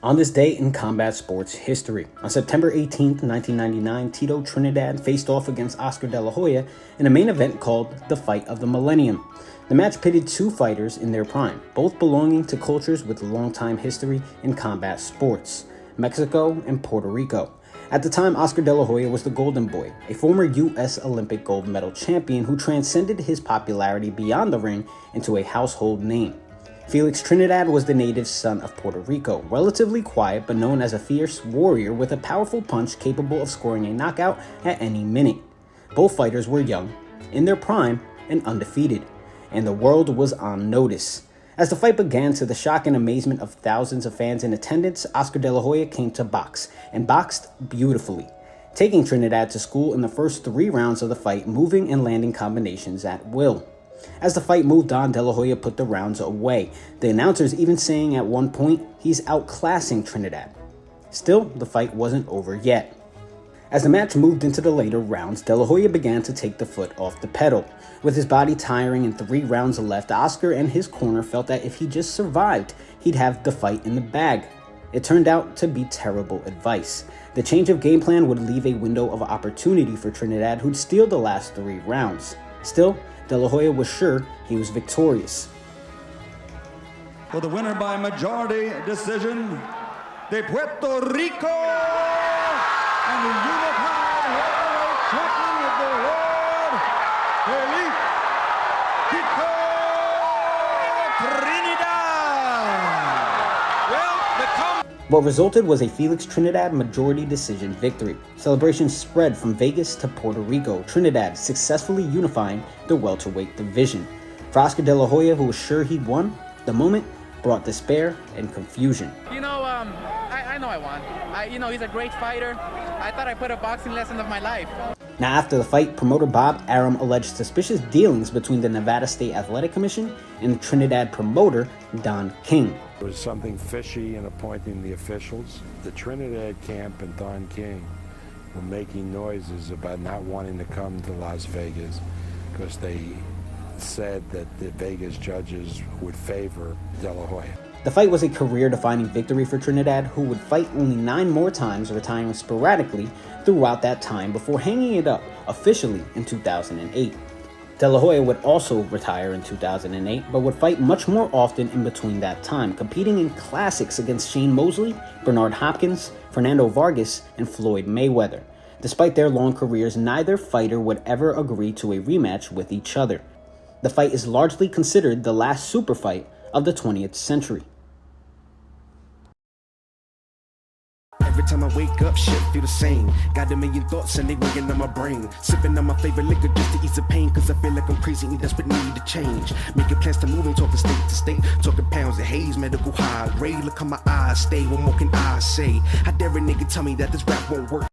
On this day in combat sports history, on September 18, 1999, Tito Trinidad faced off against Oscar De La Hoya in a main event called the Fight of the Millennium. The match pitted two fighters in their prime, both belonging to cultures with a long-time history in combat sports, Mexico and Puerto Rico. At the time, Oscar De La Hoya was the Golden Boy, a former U.S. Olympic gold medal champion who transcended his popularity beyond the ring into a household name. Felix Trinidad was the native son of Puerto Rico, relatively quiet but known as a fierce warrior with a powerful punch capable of scoring a knockout at any minute. Both fighters were young, in their prime, and undefeated, and the world was on notice. As the fight began, to the shock and amazement of thousands of fans in attendance, Oscar De La Hoya came to box, and boxed beautifully, taking Trinidad to school in the first 3 rounds of the fight, moving and landing combinations at will. As the fight moved on, De La Hoya put the rounds away, the announcers even saying at one point he's outclassing Trinidad. Still, the fight wasn't over yet. As the match moved into the later rounds, De La Hoya began to take the foot off the pedal. With his body tiring and 3 rounds left, Oscar and his corner felt that if he just survived, he'd have the fight in the bag. It turned out to be terrible advice. The change of game plan would leave a window of opportunity for Trinidad, who'd steal the last 3 rounds. Still, De La Hoya was sure he was victorious. For the winner by majority decision, de Puerto Rico and the unified heavyweight champion of the world, Felix Trinidad. What resulted was a Felix Trinidad majority decision victory. Celebrations spread from Vegas to Puerto Rico, Trinidad successfully unifying the welterweight division. For Oscar De La Hoya, who was sure he'd won, the moment brought despair and confusion. I know I won. He's a great fighter. I thought I put a boxing lesson of my life. Now, after the fight, promoter Bob Arum alleged suspicious dealings between the Nevada State Athletic Commission and the Trinidad promoter, Don King. There was something fishy in appointing the officials. The Trinidad camp and Don King were making noises about not wanting to come to Las Vegas because they said that the Vegas judges would favor De La Hoya. The fight was a career-defining victory for Trinidad, who would fight only 9 more times, retiring sporadically throughout that time before hanging it up officially in 2008. De La Hoya would also retire in 2008, but would fight much more often in between that time, competing in classics against Shane Mosley, Bernard Hopkins, Fernando Vargas, and Floyd Mayweather. Despite their long careers, neither fighter would ever agree to a rematch with each other. The fight is largely considered the last super fight of the 20th century. Every time I wake up, shit feel the same. Got a million thoughts and they weighing on my brain. Sipping on my favorite liquor just to ease the pain, cause I feel like I'm crazy and desperate need to change. Making plans to move and talking state to state. Talking pounds of haze, medical high grade. Look how my eyes stay, what more can I say? How dare a nigga tell me that this rap won't work?